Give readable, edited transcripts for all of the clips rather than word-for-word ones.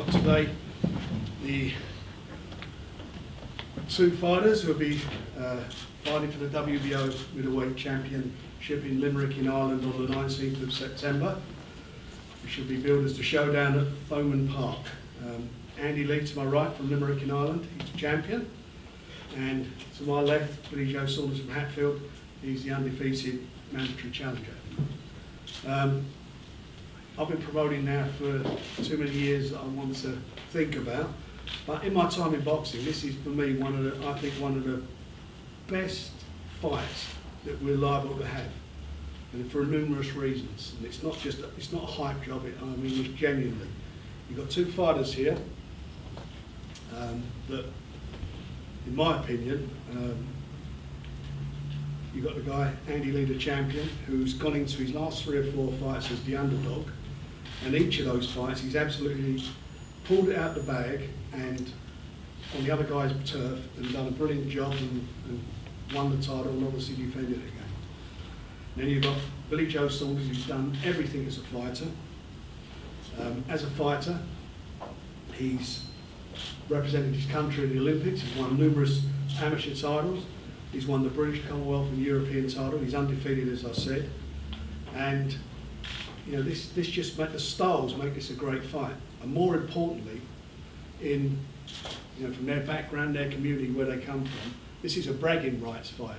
got today the two fighters who will be fighting for the WBO middleweight championship in Limerick in Ireland on the 19th of September. It should be billed as the showdown at Thomond Park. Andy Lee to my right from Limerick in Ireland, he's the champion. And to my left, Billy Joe Saunders from Hatfield, he's the undefeated mandatory challenger. I've been promoting now for too many years that I want to think about. But in my time in boxing, this is for me one of the best fights that we're liable to have, and for numerous reasons. And it's not a hype job. I mean, it's genuinely. You've got two fighters here that, in my opinion, you've got the guy Andy Lee, the champion, who's gone into his last 3 or 4 fights as the underdog, and each of those fights he's absolutely pulled it out the bag and on the other guy's turf and done a brilliant job and won the title and obviously defended it again. Then you've got Billy Joe Saunders, who's done everything as a fighter. As a fighter, he's represented his country in the Olympics. He's won numerous amateur titles. He's won the British, Commonwealth and European title. He's undefeated, as I said. And you know, this just the styles make this a great fight. And more importantly, from their background, their community, where they come from, this is a bragging rights fight.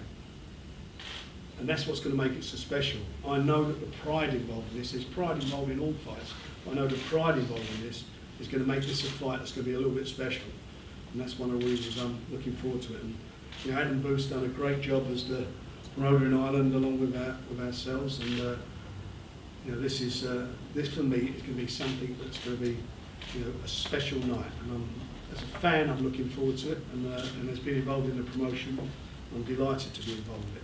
And that's what's going to make it so special. I know that the pride involved in this, there's pride involved in all fights. I know the pride involved in this is going to make this a fight that's going to be a little bit special. And that's one of the reasons I'm looking forward to it. And, you know, Adam Booth's done a great job as the promoter in Ireland along with ourselves. And you know, this for me is going to be something that's going to be, you know, a special night. And as a fan, I'm looking forward to it. And as being involved in the promotion, I'm delighted to be involved with it.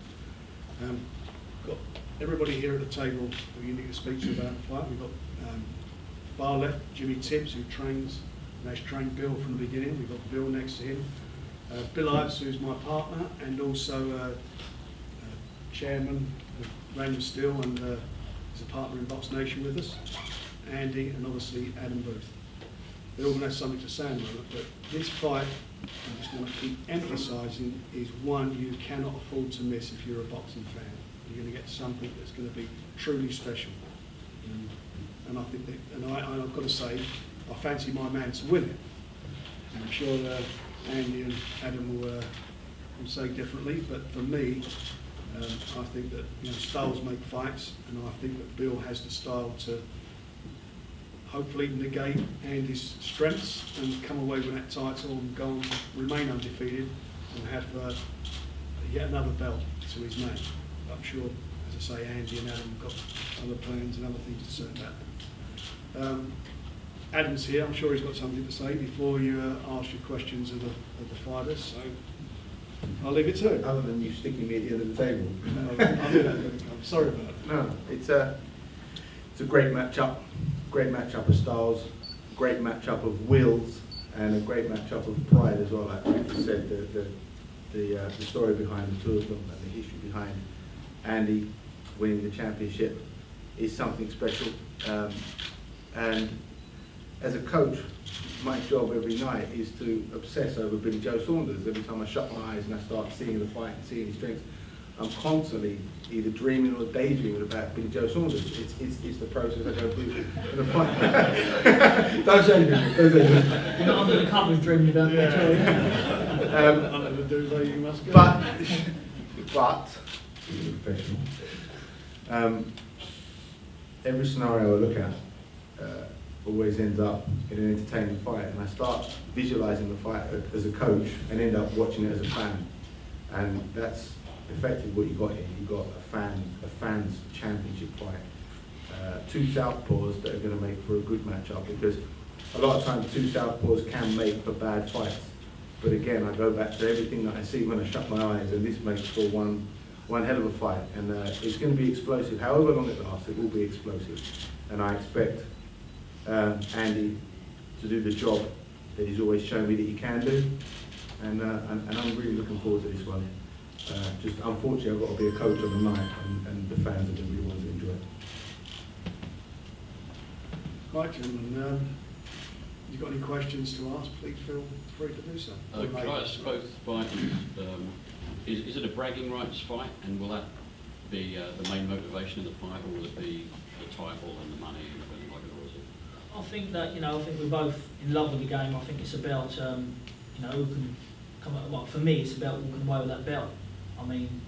Got everybody here at the table who you need to speak to about the fight. We've got far left Jimmy Tibbs, who trains and has trained Bill from the beginning. We've got Bill next to him. Bill Ives, who's my partner and also chairman of Raymond Steel and is a partner in BoxNation with us. Andy and obviously Adam Booth. They all going to have something to say on it, but this fight, I just want to keep emphasising, is one you cannot afford to miss if you're a boxing fan. You're going to get something that's going to be truly special. And I think that, and I've got to say, I fancy my man to win it. And I'm sure Andy and Adam will say differently, but for me, I think that, you know, styles make fights, and I think that Bill has the style to hopefully negate Andy's strengths and come away with that title and go on to remain undefeated and have yet another belt to his name. I'm sure, as I say, Andy and Adam have got other plans and other things to say about that. Adam's here. I'm sure he's got something to say before you ask your questions of the fighters. So I'll leave it to him. Other than you sticking me at the end of the table. No, I'm sorry about it. No, it's a great matchup. Great matchup of styles. Great matchup of wills, and a great matchup of pride as well. Like you said, the story behind the two of them and the history behind Andy winning the championship is something special. And as a coach, my job every night is to obsess over Billy Joe Saunders. Every time I shut my eyes and I start seeing the fight and seeing his strengths, I'm constantly either dreaming or daydreaming about Billy Joe Saunders. It's the process I go through in the fight. Don't say anything. Don't say anything. You're not under the covers dreaming about that. Under the duvet you must go. But professional. Every scenario I look at always ends up in an entertaining fight, and I start visualising the fight as a coach and end up watching it as a fan, and that's effectively what you got here. You got a fans championship fight, two southpaws that are going to make for a good matchup, because a lot of times two southpaws can make for bad fights. But again, I go back to everything that I see when I shut my eyes, and this makes for one hell of a fight, and it's going to be explosive. However long it lasts, it will be explosive, and I expect Andy to do the job that he's always shown me that he can do, and I'm really looking forward to this one. Just unfortunately, I've got to be a coach on the night, and the fans are going to be the ones that enjoy it. Right, gentlemen. you've got any questions to ask, please feel free to do so. Could I ask both fighters, is it a bragging rights fight, and will that be the main motivation of the fight, or will it be the title and the money and everything like it, or is it? I think that, I think we're both in love with the game. I think it's about, who can come up, well, for me, it's about walking away with that belt. I mean,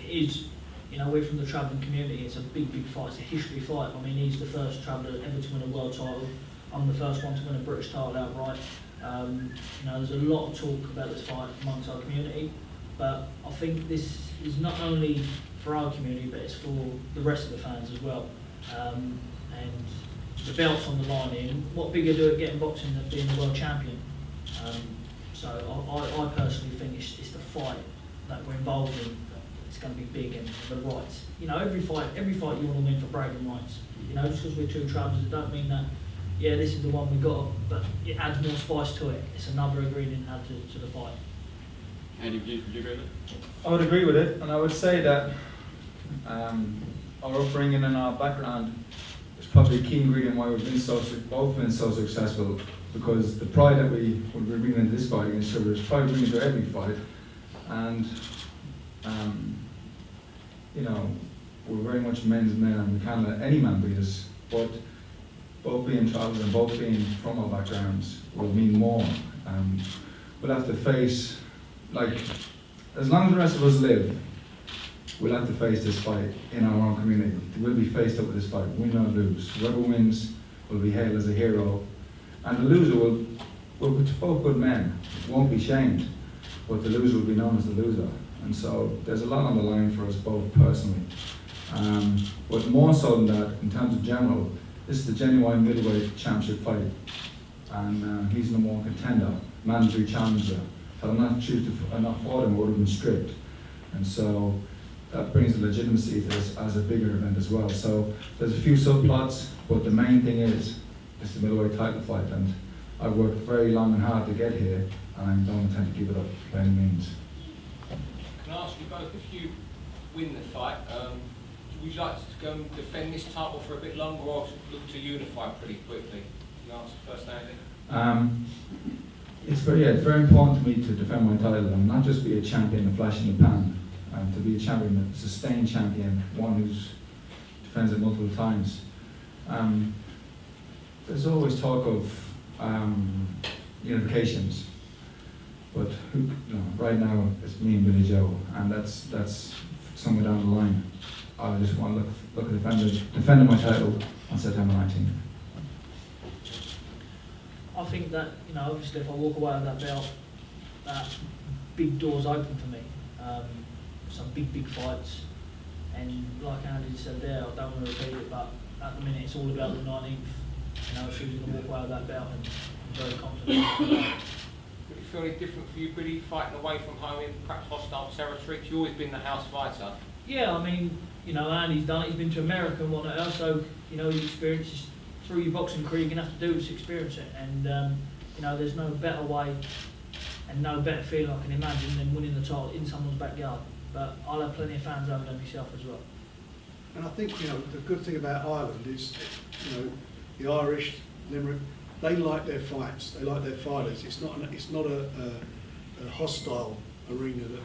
it is, we're from the travelling community. It's a big, big fight. It's a history fight. I mean, he's the first traveller ever to win a world title. I'm the first one to win a British title outright. There's a lot of talk about this fight amongst our community, but I think this is not only for our community, but it's for the rest of the fans as well. And the belt's on the line here. What bigger do it get in boxing than being the world champion? So I personally think it's the fight that we're involved in. It's going to be big, and the rights. Every fight you want to win for bragging rights. Just because we're two travellers, it don't mean that, this is the one we got, but it adds more spice to it. It's another ingredient added to the fight. Andy, do you agree with that? I would agree with it, and I would say that our upbringing and our background is probably a key ingredient why we've been both been so successful, because the pride that we're bringing into this fight against Sugar is probably bringing to every fight, and we're very much men's men, and we can't let any man beat us, but both being travellers and both being from our backgrounds will mean more. We'll have to face, as long as the rest of us live, we'll have to face this fight in our own community. We'll be faced up with this fight, win or lose. Whoever wins will be hailed as a hero, and the loser will be both good men, won't be shamed, but the loser will be known as the loser. And so there's a lot on the line for us both personally. But more so than that, in terms of general, this is the genuine middleweight championship fight, and he's the more contender, mandatory challenger. Had I not fought him, I would have been stripped, and so that brings the legitimacy to this as a bigger event as well. So there's a few subplots, but the main thing is it's the middleweight title fight, and I've worked very long and hard to get here, and I don't intend to give it up by any means. Can I ask you both, if you win the fight, would you like to go and defend this title for a bit longer, or look to unify pretty quickly? Can you answer first, Andy? It's very important to me to defend my title and not just be a champion, a flash in the pan, to be a champion, a sustained champion, one who defends it multiple times. There's always talk of unifications, but right now it's me and Billy Joe, and that's somewhere down the line. I just want to look at defending my title on September 19th. I think that, obviously if I walk away with that belt, that big doors open for me. Some big, big fights. And like Andy said there, I don't want to repeat it, but at the minute it's all about the 19th. If she's going to walk away with that belt, and I'm very confident. Would it feel any different for you, Billy, fighting away from home in perhaps hostile territory? 'Cause you've always been the house fighter. Yeah, I mean, Andy's done it. He's been to America and whatnot else, so, he experiences through your boxing career, you're going to have to do is experience it. And, there's no better way and no better feeling I can imagine than winning the title in someone's backyard. But I'll have plenty of fans over there myself as well. And I think, the good thing about Ireland is, the Irish, Limerick, they like their fights, they like their fighters. It's not a hostile arena that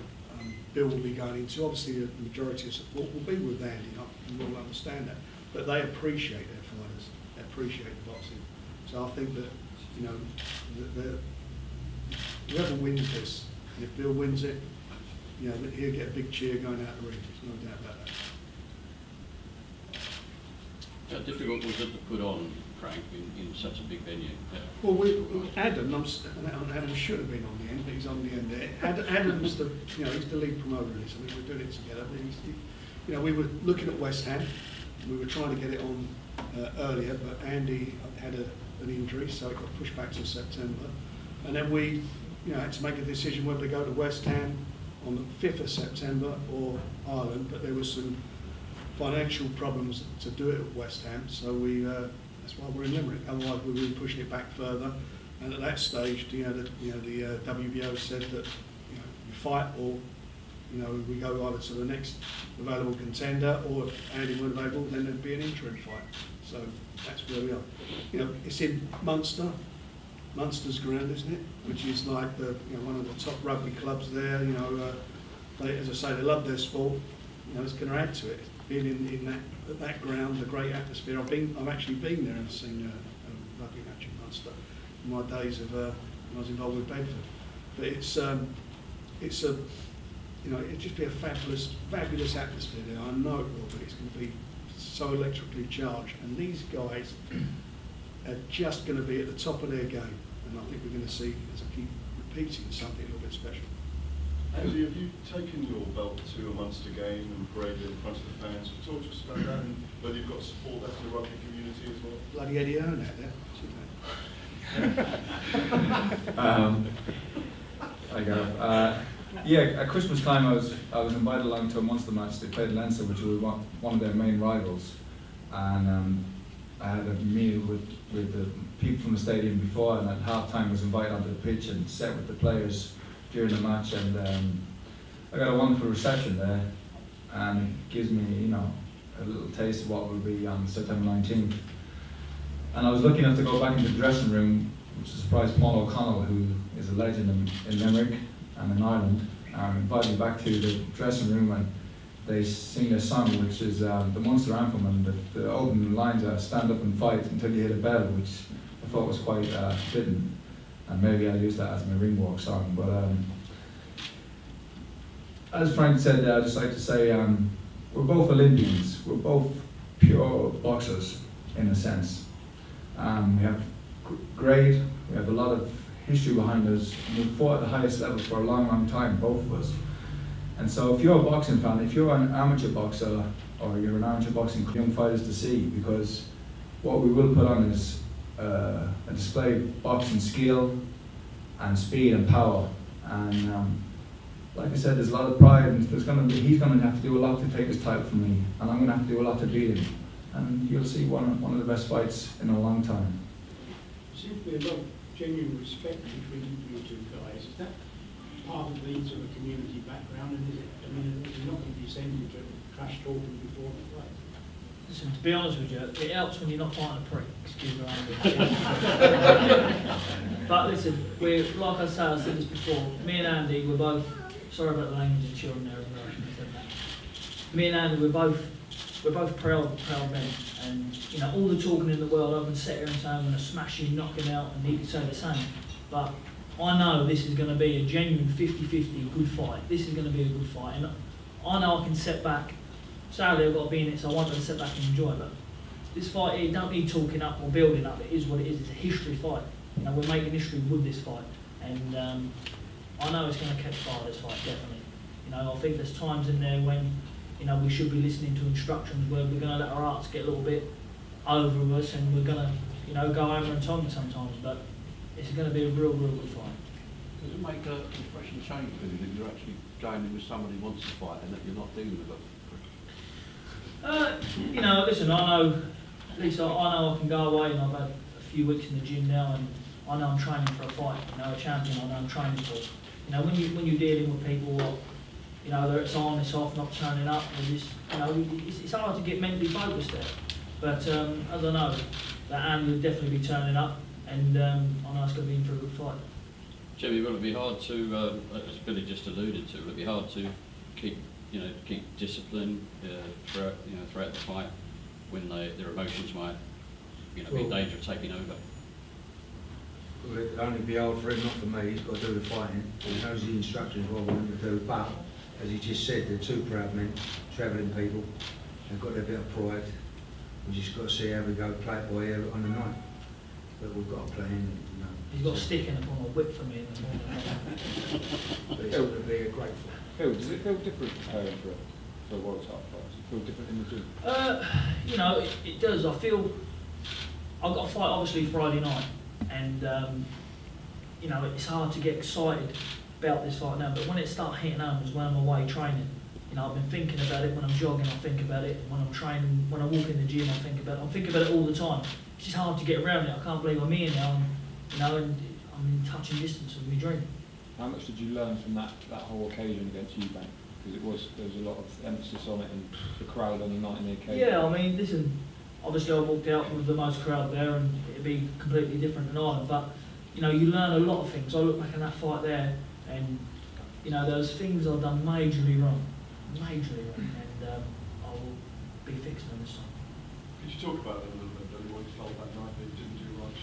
Bill will be going into. Obviously, the majority of support will be with Andy, and we'll understand that. But they appreciate their fighters, they appreciate the boxing. So I think that, whoever wins this, and if Bill wins it, he'll get a big cheer going out the ring. There's no doubt about that. How difficult was it to put on, Frank, in such a big venue? Well, Adam should have been on the end, but he's on the end there. Adam's he's the lead promoter in this. I mean, we're doing it together. We were looking at West Ham. We were trying to get it on earlier, but Andy had an injury, so it got pushed back to September. And then we, had to make a decision whether to go to West Ham on the 5th of September or Ireland, but there was some financial problems to do it at West Ham, so that's why we're in Limerick. Otherwise, we would be pushing it back further. And at that stage, the WBO said that you fight, or we go either to the next available contender, or if Andy weren't available, then there'd be an interim fight. So that's where we are. It's in Munster. Munster's ground, isn't it? Which is like the, you know, one of the top rugby clubs there. You know, they, as I say, they love their sport. You know, it's going to add to it. Being in that ground, the great atmosphere. I've actually been there and seen a rugby match in Munster in my days of when I was involved with Bedford. But it's a, you know, it'd just be a fabulous atmosphere there. I know it will, but it's going to be so electrically charged. And these guys are just going to be at the top of their game. And I think we're going to see, as I keep repeating, something a little bit special. Andy, have you taken your belt to a Munster game and paraded in front of the fans? Talk to us about that and whether you've got support there from the rugby community as well. Bloody Eddie Hearn out there. I go. Yeah, at Christmas time I was invited along to a Munster match. They played Leinster, which was one of their main rivals, and I had a meal with the people from the stadium before, and at half time was invited onto the pitch and sat with the players during the match, and I got a wonderful reception there, and it gives me, you know, a little taste of what will be on September 19th. And I was lucky enough to go back into the dressing room, which surprised Paul O'Connell, who is a legend in Limerick and in Ireland, invited me back to the dressing room, and they sing their song, which is the Munster anthem, and the opening lines are "Stand up and fight until you hit a bell," which I thought was quite fitting, and maybe I'll use that as my ring walk song. But as Frank said, I'd just like to say we're both Olympians, we're both pure boxers in a sense. We have grade, we have a lot of history behind us, and we've fought at the highest level for a long, long time, both of us. And so if you're a boxing fan, if you're an amateur boxer, or you're an amateur boxing young fighters to see, because what we will put on is a display of boxing skill and speed and power. And like I said, there's a lot of pride, and he's going to have to do a lot to take his title from me, and I'm going to have to do a lot to beat him. And you'll see one of the best fights in a long time. There seems to be a lot of genuine respect between you two guys. Is that partly sort of community background, and is it, I mean, is it not going to descend into trash talking before the fight? Listen, to be honest with you, it helps when you're not fighting a prick. Excuse the language. But listen, we're, like I said this before, me and Andy, we're both, sorry about the language and children there, I shouldn't have said that. Me and Andy, we're both proud men, and you know, all the talking in the world, I can sit here and say I'm going to smash him, knock him out, and he could say the same. But I know this is going to be a genuine 50-50 good fight. This is going to be a good fight, and I know I can sit back. Sadly, I've got to be in it, so I want to sit back and enjoy it. But this fight, it don't need talking up or building up. It is what it is. It's a history fight. You know, we're making history with this fight, and I know it's going to catch fire. This fight, definitely. You know, I think there's times in there when, you know, we should be listening to instructions where we're going to let our hearts get a little bit over us, and we're going to, you know, go over and tongue sometimes. But it's going to be a real good fight. Does it make an impression change for you that you're actually going in with somebody who wants to fight and that you're not dealing with a you know, listen, I know, at least I know I can go away, and I've had a few weeks in the gym now, and I know I'm training for a fight. You know, a champion I know I'm training for. You know, when you're dealing with people, you know, whether it's on, it's off, not turning up, and just, you know, it's hard to get mentally focused there. But as I know, that Andy will definitely be turning up, and I know it's going to be in for a good fight. Jimmy, will it be hard to, as Billy just alluded to, will it be hard to keep discipline throughout the fight when their emotions might, be in danger of taking over? Well, it'd only be hard for him, not for me. He's got to do the fighting. He knows the instructions what I want him to do. But as he just said, they're two proud men, travelling people. They've got their bit of pride. We just got to see how we go play it by ear on the night. But we've got to play in. You know. He's got a stick in upon a whip for me in the morning. But it's going to be a great fight. Phil, does it feel different preparing for a World Cup fight? Does it feel different in the gym? You know, it does. I feel I've got a fight obviously Friday night, and you know, it's hard to get excited about this fight now. But when it starts hitting home is when I'm away training. You know, I've been thinking about it when I'm jogging. I think about it when I'm training. When I walk in the gym, I think about it. I'm thinking about it all the time. It's just hard to get around it. I can't believe I'm here now, and you know, and I'm in touching distance of my dream. How much did you learn from that whole occasion against Eubank? Because there was a lot of emphasis on it, and the crowd on the night in the occasion. Yeah, I mean, listen, obviously I walked out with the most crowd there, and it'd be completely different in Ireland. But you know, you learn a lot of things. I look back at that fight there, and you know, those things I've done majorly wrong, and I will be fixing them this time. Could you talk about that a little bit, Billy, what you felt that night that you didn't do right?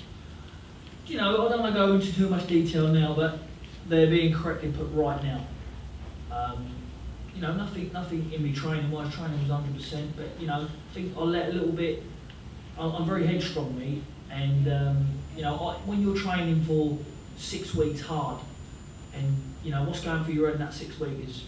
You know, I don't want to go into too much detail now, but they're being correctly put right now. You know, nothing in me training. My training was 100%, but you know, I think I let a little bit. I'm very headstrong, me, and you know, when you're training for 6 weeks hard, and you know what's going through your head in that 6 weeks is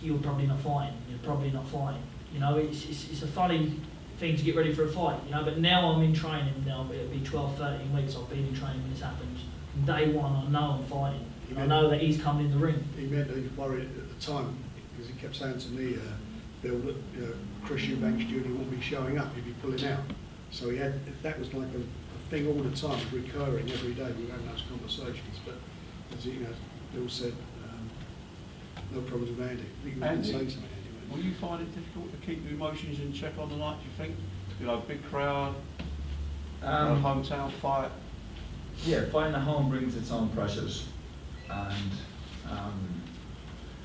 you're probably not fighting. You're probably not fighting. You know, it's a funny thing to get ready for a fight. You know, but now I'm in training. Now it'll be 12, 13 weeks. I've been in training when this happens. From day one, I know I'm fighting. I know that he's coming in the ring. He meant that he was worried at the time because he kept saying to me, Bill, that Chris Eubanks Jr. won't be showing up, he'd be pulling out. So he had, that was like a thing all the time, recurring every day. We were having those conversations. But as you know, Bill said, no problems with Andy. I think he was Andy, saying something anyway. will you find it difficult to keep your emotions in check on the night, do you think? You know, big crowd, hometown fight. Yeah, fighting at home brings its own pressures, and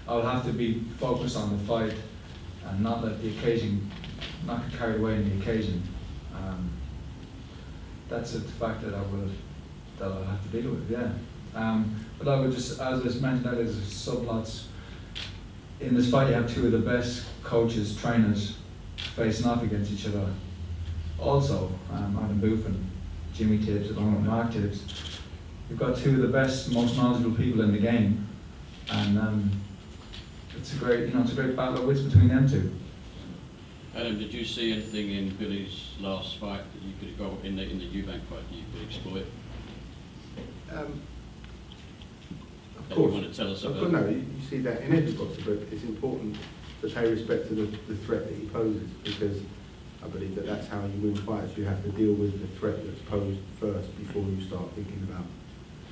I'll have to be focused on the fight and not let the occasion, not get carried away in the occasion. That's a fact that I'll have to deal with, yeah. But I would just, as I mentioned earlier, there's subplots. In this fight, you have two of the best coaches, trainers, facing off against each other. Also, Adam Booth and Jimmy Tibbs, along with Mark Tibbs. We've got two of the best, most knowledgeable people in the game, and it's a great battle of wits between them two. Adam, did you see anything in Billy's last fight that you could go in the Eubank fight that you could exploit? Of That course. you want to tell us Of about? course, no, you see that in every boxer, but it's important to pay respect to the threat that he poses, because I believe that that's how you win fights. You have to deal with the threat that's posed first before you start thinking about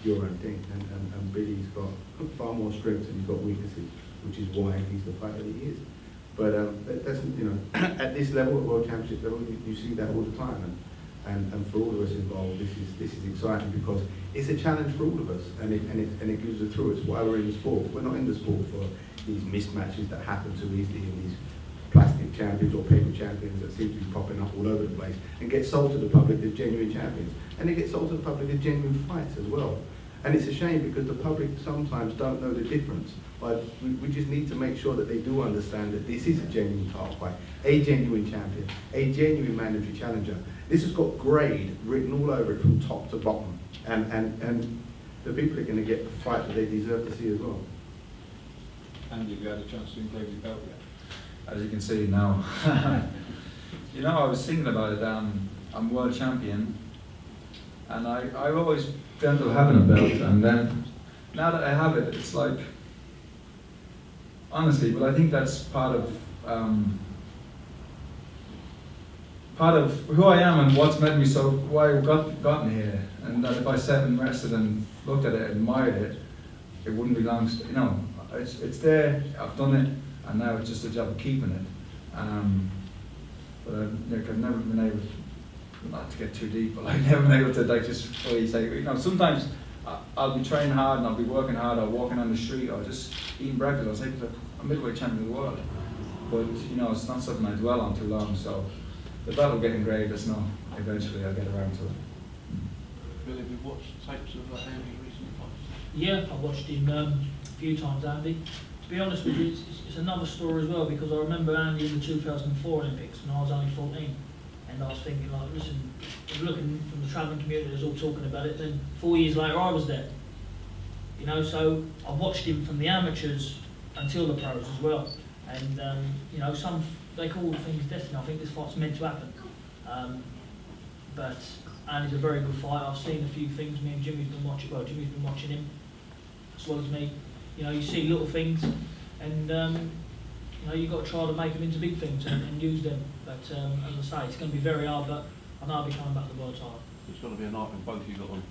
your own thing. And Billy's got far more strengths and he's got weaknesses, which is why he's the fighter that he is. But that doesn't, you know, at this level, at World Championship level, you see that all the time. And for all of us involved, this is exciting because it's a challenge for all of us, and it gives us through. It's why we're in the sport. We're not in the sport for these mismatches that happen too easily in these plastic champions or paper champions that seem to be popping up all over the place and get sold to the public as genuine champions. And they get sold to the public as genuine fights as well. And it's a shame because the public sometimes don't know the difference. But we just need to make sure that they do understand that this is a genuine title fight, a genuine champion, a genuine mandatory challenger. This has got grade written all over it from top to bottom. And the people are going to get the fight that they deserve to see as well. And have you had a chance to engrave your belt yet? As you can see now. You know, I was thinking about it, I'm world champion, and I've always dreamt of having a belt, and then now that I have it, it's like, honestly, but I think that's part of who I am and what's made me so, why I've gotten here, and that if I sat and rested and looked at it, admired it, it wouldn't be long, you know, it's there, I've done it, and now it's just a job of keeping it. But I've never been able, not to get too deep, but I've never been able to like just fully say, you know, sometimes I'll be training hard and I'll be working hard, or walking on the street, or just eating breakfast, I'll say, I'm middleweight champion of the world. But, you know, it's not something I dwell on too long, so the battle will get engraved, it's not, eventually I'll get around to it. Billy, have you watched tapes of Andy's recent fights? Yeah, I've watched him a few times, Andy. To be honest with you, it's another story as well, because I remember Andy in the 2004 Olympics when I was only 14, and I was thinking, like, listen, looking from the travelling community, there's all talking about it, then 4 years later I was there. You know, so I watched him from the amateurs until the pros as well, and you know, they call things destiny. I think this fight's meant to happen, but Andy's a very good fighter. I've seen a few things. Me and Jimmy's been watching. Well, Jimmy's been watching him as well as me. You know, you see little things, and you know, you've got to try to make them into big things and use them. But as I say, it's going to be very hard. But I know I'll be coming back to the world title. It's got to be a night when both of you got on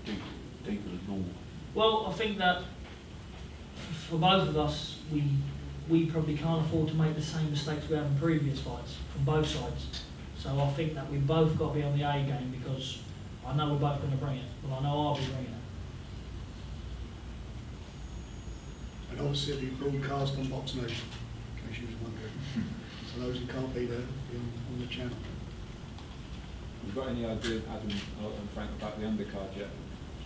deeper than normal. Well, I think that for both of us, we probably can't afford to make the same mistakes we have in previous fights from both sides. So I think that we've both got to be on the A game, because I know we're both going to bring it. Well, I know I'll be bringing it. course, it'll be broadcast on BoxNation, in case you was wondering. So those who can't be there, will be on the channel. Have you got any idea, Adam and Frank, about the undercard yet?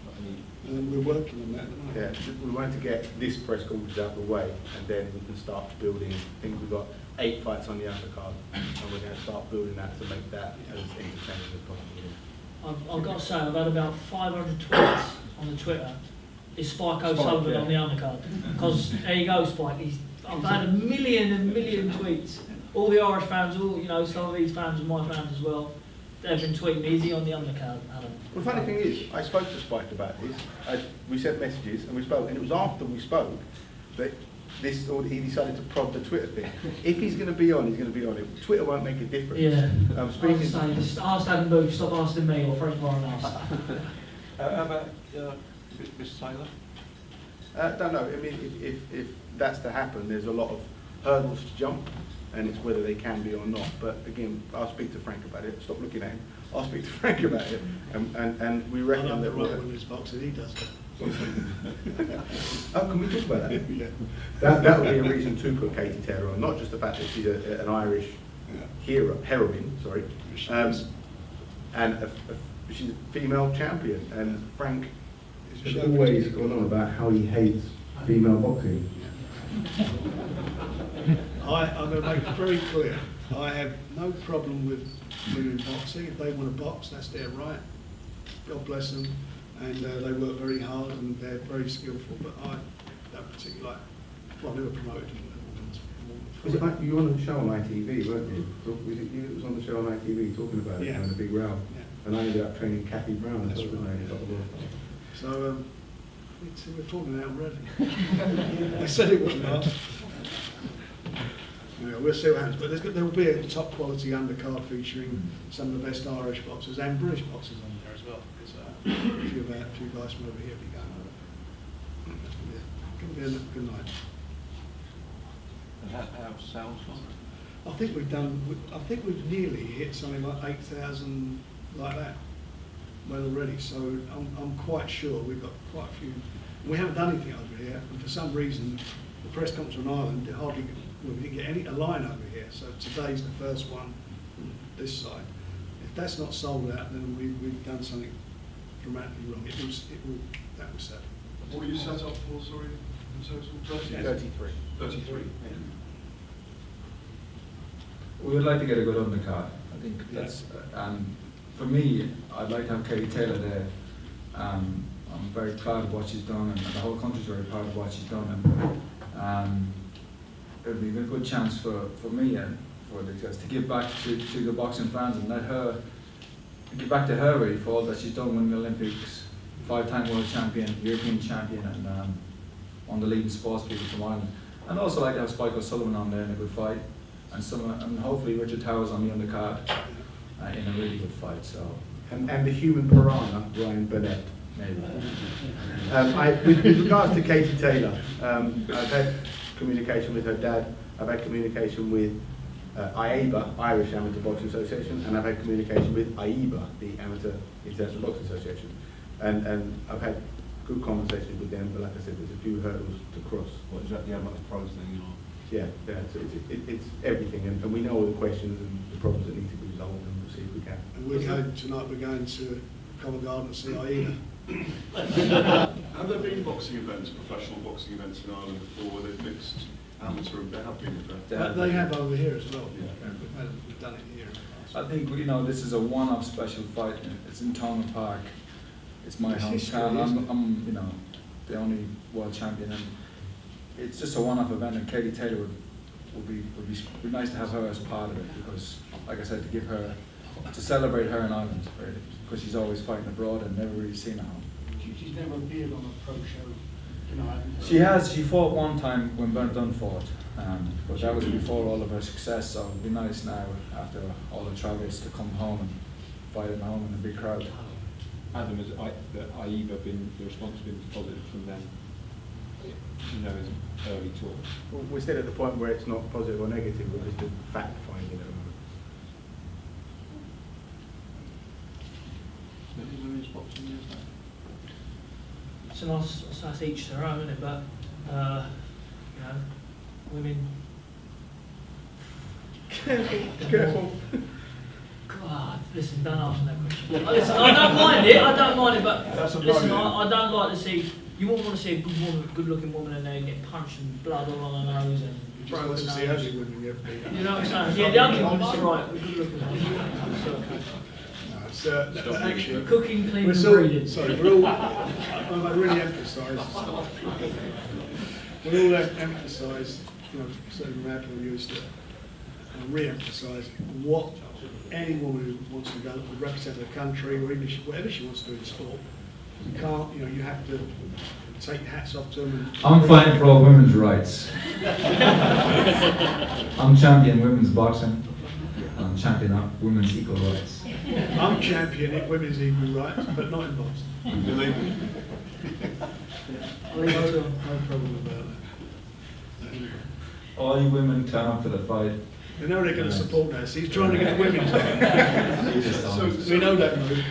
Not any. And we're working on that at the moment. Yeah, we want to get this press conference out of the way, and then we can start building. I think we've got 8 fights on the undercard, and we're going to start building that to make that as entertaining as possible. I've got to say, I've had about 500 tweets on the Twitter. Is Spike O'Sullivan on the undercard? Because there you go, Spike. I've had a million tweets. All the Irish fans, some of these fans and my fans as well. They've been tweeting, is he on the undercard, Adam? Well, the funny thing is, I spoke to Spike about this. We sent messages and we spoke, and it was after we spoke that he decided to prod the Twitter thing. If he's going to be on, he's going to be on it. Twitter won't make a difference. Yeah. Speaking. Just ask Adam Booth, stop asking me, or Frank Warren else. How about Miss Taylor? Don't know. I mean, if that's to happen, there's a lot of hurdles to jump, and it's whether they can be or not. But again, I'll speak to Frank about it. Stop looking at him. I'll speak to Frank about it, and we reckon that when his boxing, he does that. Oh, can we talk about that? Yeah. That would be a reason to put Katie Taylor on, not just the fact that she's an Irish heroine, sorry, and she's a female champion. And Frank has always gone on about how he hates female boxing. I'm going to make it very clear. I have no problem with women boxing. If they want to box, that's their right. God bless them. And they work very hard and they're very skillful. But I don't particularly like. Well, I never promoted Was it like you were on the show on ITV, weren't you? Was it you that was on the show on ITV talking about it, Yeah. having a big row? Yeah. And I ended up training Kathy Brown. That's as well, right, didn't I? yeah. So we're falling out already. I said it wasn't hard. Yeah, we'll see what happens. But there will be a top quality undercard featuring some of the best Irish boxers and British boxers on there as well. There's a few guys from over here will be going over. It's going to be a good night. And how's sales gone? I think we've nearly hit something like 8,000 like that well already. So I'm quite sure we've got quite a few. We haven't done anything over here, and for some reason the press conference on Ireland we didn't get a line over here. So today's the first one on this side. If that's not sold out, then we've done something dramatically wrong. That was set. What were you set up for, sorry, in total? 33. 33. We would like to get a good undercard. I think that's, for me, I'd like to have Katie Taylor there. I'm very proud of what she's done, and the whole country's very proud of what she's done. And it would be a good chance for me and for the guys to give back to the boxing fans and let her give back to her really for all that she's done, winning the Olympics, 5-time world champion, European champion, and one of the leading sports people from Ireland. And also like to have Spike O'Sullivan on there in a good fight, and hopefully Richard Towers on the undercard in a really good fight. So And the human piranha, Ryan Burnett. maybe. With regards to Katie Taylor, I've had communication with her dad. I've had communication with IABA, Irish Amateur Boxing Association, and I've had communication with AIBA, the Amateur International Boxing Association. And I've had good conversations with them, but like I said, there's a few hurdles to cross. What is that, the amateur pros thing, or? Yeah, so it's everything, and we know all the questions and the problems that need to be resolved, and we'll see if we can. And tonight we're going to Covent Garden to see AIDA. Have there been boxing events, professional boxing events in Ireland before where they've mixed amateur and there have been? They have over here as well. Yeah. We've done it here. I think this is a one-off special fight. It's in Thomond Park. It's my It's history, hometown. isn't it? I'm the only world champion, and it's just a one-off event. And Katie Taylor would be nice to have her as part of it, because, like I said, to celebrate her in Ireland, really, because she's always fighting abroad and never really seen her home. She's never appeared on a pro show in Ireland. She has. She fought one time when Burnt Dunn fought, but that was before all of her success. So it'd be nice now, after all the travels, to come home and fight at home in a big crowd. Adam, has AIBA been, the response been positive from them? As early talks. Well, we're still at the point where it's not positive or negative, we're just fact finding at the moment. Women's boxing, is that? So that's each their own, isn't it? But You know, women. Careful. God, listen, don't ask me that question. Listen, I don't mind it, but That's a listen, no, I don't like to see. You wouldn't want to see a good woman, good-looking woman in there getting punched and blood all on her nose and You just want broken to see nose. ugly women get beat. You know what I'm saying? Yeah, the ugly ones are right. The good-looking ones. No, it's, actually, Cooking, cleaning, we're and so, breeding. sorry, we're all, I really emphasise, we all emphasise, you know, certainly from our point of view, is to re-emphasise what any woman who wants to go represent her country, or even whatever she wants to do in sport, you can't, you know, you have to take your hats off to them. I'm fighting for all women's rights. I'm champion women's boxing. I'm champion up women's equal rights. I'm championing women's equal rights, but not in boxing. Believe me. I'll leave it to them. No problem about that. Anyway. All you women turn up for the fight. They know they're going to support us. He's trying to get women to. So, We know that move.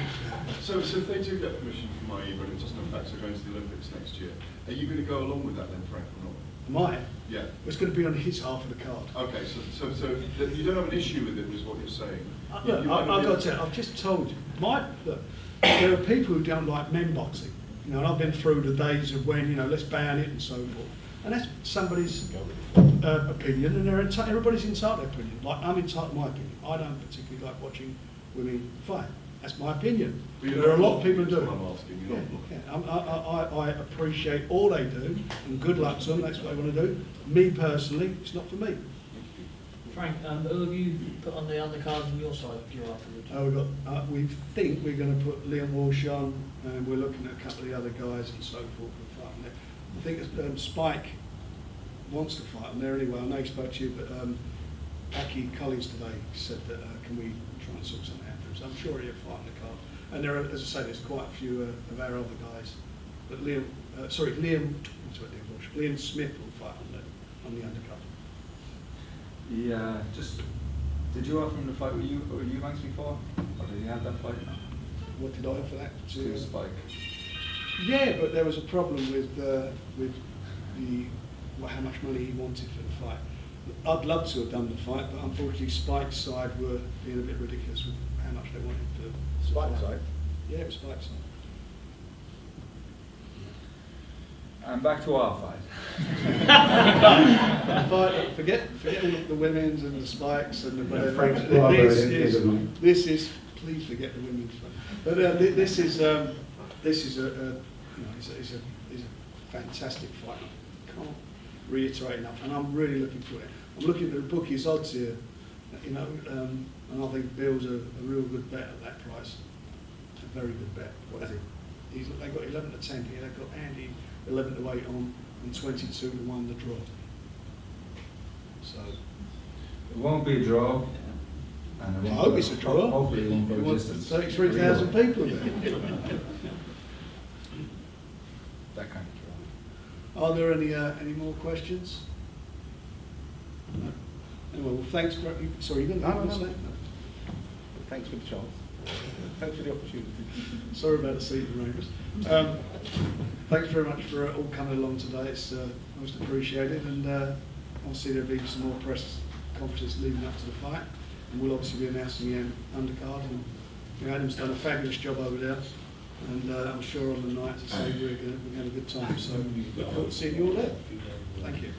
So if they do get permission from IEBA and it doesn't affect her going to the Olympics next year, are you going to go along with that then, Frank, or not? Am I? Yeah. It's going to be on his half of the card. Okay, so you don't have an issue with it, is what you're saying? Look, I've got to tell you, I've just told you. Look, there are people who don't like men boxing. You know, and I've been through the days of when, you know, let's ban it and so forth. And that's somebody's opinion, and everybody's entitled to their opinion. Like, I'm entitled to my opinion. I don't particularly like watching women fight. That's my opinion. But you're There are a not lot of people who do. I'm asking, you're not Yeah. I appreciate all they do, and good luck to them. That's what they want to do. Me personally, it's not for me. Frank, who have you put on the undercard on your side of your afterwards? We think we're going to put Liam Walsh on, and we're looking at a couple of the other guys and so forth. I think Spike wants to fight on there anyway. I know he spoke to you, but Aki Collins today said that can we try and sort something out for him. So I'm sure he'll fight on the card. And there are, as I say, there's quite a few of our other guys. But Liam Smith will fight on the undercard. Yeah, just did you offer him to fight with you Eubanks before? Or did you have that fight? What did I offer that To Spike. Yeah, but there was a problem with how much money he wanted for the fight. I'd love to have done the fight, but unfortunately Spike's side were being a bit ridiculous with how much they wanted for Spike's side? Yeah, it was Spike's side. And back to our fight. Forget all of the women's and the Spikes and the whatever. Frank's brother This is please forget the women's fight. But this is a fantastic fight. I can't reiterate enough, and I'm really looking forward to it. I'm looking at the bookies odds here, you know, and I think Bill's a real good bet at that price. A very good bet. What is he? They've got 11 to 10 here. They've got Andy 11 to 8 on and 22 to 1 the draw. So It won't be a draw. And it I won't hope go- it's a draw. Hopefully it won't You go want distance. 33,000 people there. That kind of draw. Are there any more questions? No. Anyway, well, thanks for sorry, you didn't say? Thanks for the chance. Thanks for the opportunity. Sorry about the seat arrangements. Thanks very much for all coming along today. It's most appreciated, and obviously there'll be some more press conferences leading up to the fight, and we'll obviously be announcing the undercard. And you know, Adam's done a fabulous job over there, and I'm sure on the night, as I say, we're going to have a good time. So look forward to seeing you all there. Thank you.